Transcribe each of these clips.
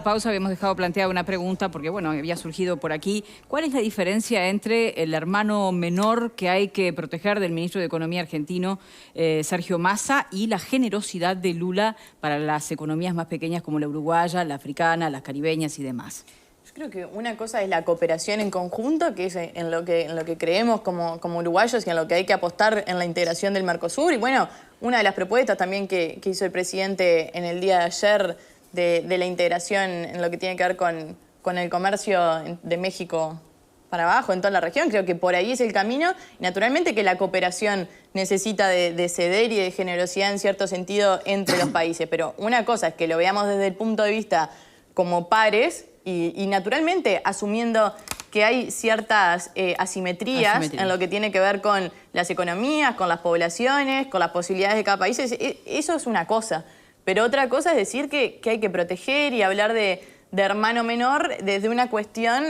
pausa habíamos dejado planteada una pregunta, porque bueno, había surgido por aquí. ¿Cuál es la diferencia entre el hermano menor que hay que proteger del ministro de Economía argentino, Sergio Massa, y la generosidad de Lula para las economías más pequeñas como la uruguaya, la africana, las caribeñas y demás? Yo creo que una cosa es la cooperación en conjunto, que es en lo que creemos como uruguayos y en lo que hay que apostar en la integración del Mercosur. Y bueno, una de las propuestas también que hizo el presidente en el día de ayer de la integración en lo que tiene que ver con el comercio de México para abajo, en toda la región, creo que por ahí es el camino. Y naturalmente que la cooperación necesita de ceder y de generosidad en cierto sentido entre los países. Pero una cosa es que lo veamos desde el punto de vista como pares y naturalmente asumiendo que hay ciertas asimetrías en lo que tiene que ver con las economías, con las poblaciones, con las posibilidades de cada país. Eso es una cosa. Pero otra cosa es decir que hay que proteger y hablar de hermano menor desde una cuestión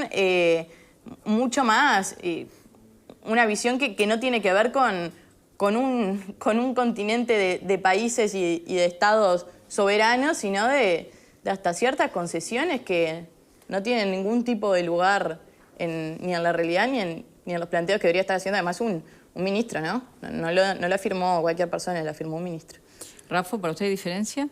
mucho más, una visión que no tiene que ver con un continente de países y de estados soberanos, sino de hasta ciertas concesiones que no tienen ningún tipo de lugar ni en la realidad ni en los planteos que debería estar haciendo además un ministro, ¿no? No lo afirmó cualquier persona, lo afirmó un ministro. Rafa, ¿para usted hay diferencia?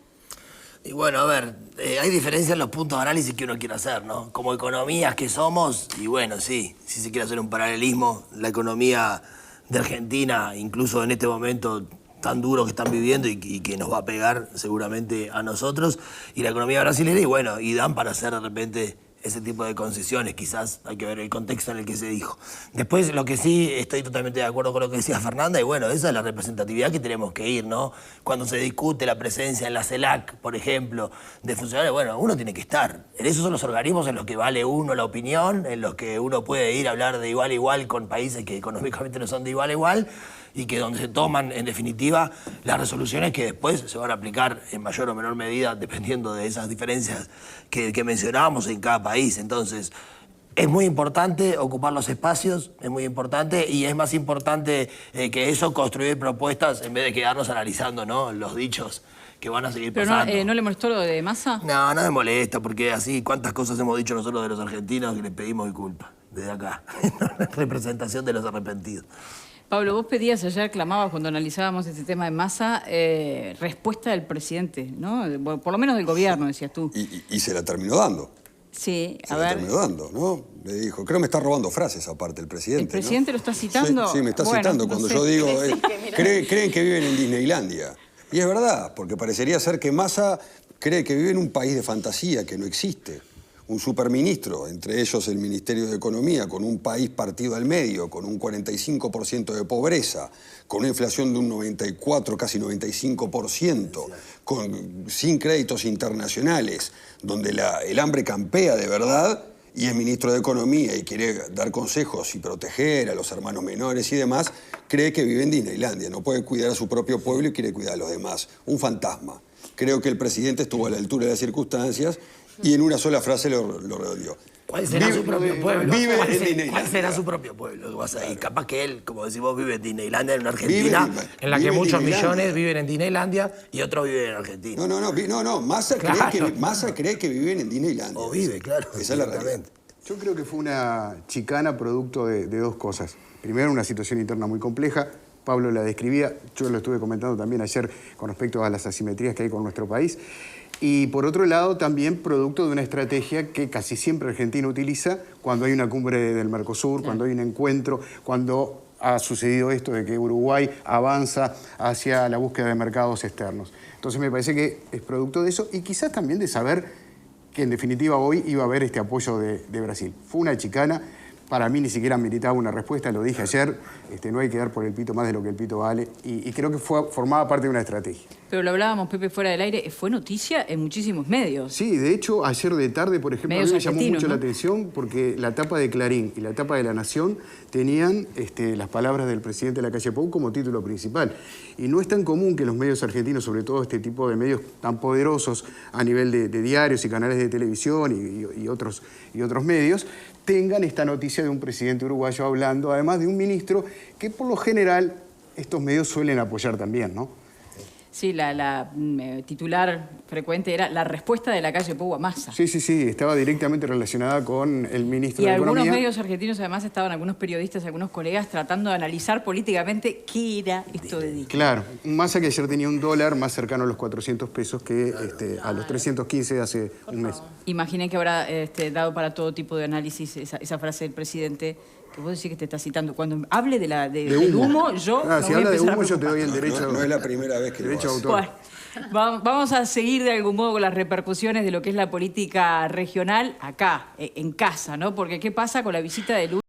Y bueno, a ver, hay diferencia en los puntos de análisis que uno quiere hacer, ¿no? Como economías que somos, y bueno, sí, si se quiere hacer un paralelismo, la economía de Argentina, incluso en este momento tan duro que están viviendo y que nos va a pegar seguramente a nosotros, y la economía brasileña, y bueno, y dan para hacer de repente ese tipo de concesiones, quizás hay que ver el contexto en el que se dijo. Después, lo que sí estoy totalmente de acuerdo con lo que decía Fernanda, y bueno, esa es la representatividad que tenemos que ir, ¿no? Cuando se discute la presencia en la CELAC, por ejemplo, de funcionarios, bueno, uno tiene que estar. Esos son los organismos en los que vale uno la opinión, en los que uno puede ir a hablar de igual a igual con países que económicamente no son de igual a igual, y que donde se toman, en definitiva, las resoluciones que después se van a aplicar en mayor o menor medida, dependiendo de esas diferencias que mencionábamos en cada país. Entonces, es muy importante ocupar los espacios, es muy importante, y es más importante que eso, construir propuestas, en vez de quedarnos analizando, ¿no?, los dichos que van a seguir pasando. ¿Pero no le molestó lo de Massa? No, no me molesta, porque así, cuántas cosas hemos dicho nosotros de los argentinos que les pedimos disculpas, desde acá, representación de los arrepentidos. Pablo, vos pedías ayer, clamabas cuando analizábamos este tema de Massa, respuesta del presidente, ¿no? Por lo menos del gobierno, decías tú. Y se la terminó dando. Sí, a ver. Se la terminó dando, ¿no? Le dijo, creo que me está robando frases aparte el presidente. ¿El presidente lo está citando? Sí, me está citando. Cuando yo digo, creen que viven en Disneylandia. Y es verdad, porque parecería ser que Massa cree que vive en un país de fantasía que no existe. Un superministro, entre ellos el Ministerio de Economía, con un país partido al medio, con un 45% de pobreza, con una inflación de un 94, casi 95%, sin créditos internacionales, donde el hambre campea de verdad, y es ministro de Economía y quiere dar consejos y proteger a los hermanos menores y demás, cree que vive en Disneylandia, no puede cuidar a su propio pueblo y quiere cuidar a los demás. Un fantasma. Creo que el presidente estuvo a la altura de las circunstancias y en una sola frase lo redondeó. ¿Cuál será su propio pueblo? ¿Cuál será su propio pueblo? Y capaz que él, como decís vos, vive en Disneylandia, en una Argentina, en la que muchos millones viven en Disneylandia y otros viven en Argentina. No. Massa cree que viven en Disneylandia. O vive, claro. Esa es la realidad. Yo creo que fue una chicana producto de dos cosas. Primero, una situación interna muy compleja. Pablo la describía, yo lo estuve comentando también ayer con respecto a las asimetrías que hay con nuestro país. Y por otro lado, también producto de una estrategia que casi siempre Argentina utiliza cuando hay una cumbre del Mercosur, cuando hay un encuentro, cuando ha sucedido esto de que Uruguay avanza hacia la búsqueda de mercados externos. Entonces me parece que es producto de eso y quizás también de saber que en definitiva hoy iba a haber este apoyo de Brasil. Fue una chicana. Para mí ni siquiera meritaba una respuesta, lo dije ayer, no hay que dar por el pito más de lo que el pito vale, y creo que formaba parte de una estrategia. Pero lo hablábamos, Pepe, fuera del aire, fue noticia en muchísimos medios. Sí, de hecho, ayer de tarde, por ejemplo, medios a mí me llamó mucho, ¿no?, la atención porque la tapa de Clarín y la tapa de La Nación tenían las palabras del presidente de la calle Pou como título principal. Y no es tan común que los medios argentinos, sobre todo este tipo de medios tan poderosos a nivel de diarios y canales de televisión y otros medios, tengan esta noticia de un presidente uruguayo hablando, además de un ministro que por lo general estos medios suelen apoyar también, ¿no? Sí, la titular frecuente era la respuesta de la calle Pou a Massa. Sí, estaba directamente relacionada con el ministro Y de Economía. algunos medios argentinos, además, estaban algunos periodistas, algunos colegas, tratando de analizar políticamente qué era esto de Dique. Claro, un Massa que ayer tenía un dólar más cercano a los 400 pesos que a los 315 de hace un mes. Imaginen que habrá dado para todo tipo de análisis esa frase del presidente, que vos decís que te está citando. Cuando hable del humo, yo me si voy a habla de empezar a humo, yo te preocupar. doy el derecho. No es la primera vez que lo derecho a hace. autor. Bueno, vamos a seguir de algún modo con las repercusiones de lo que es la política regional acá, en casa, ¿no? Porque ¿qué pasa con la visita de Lula?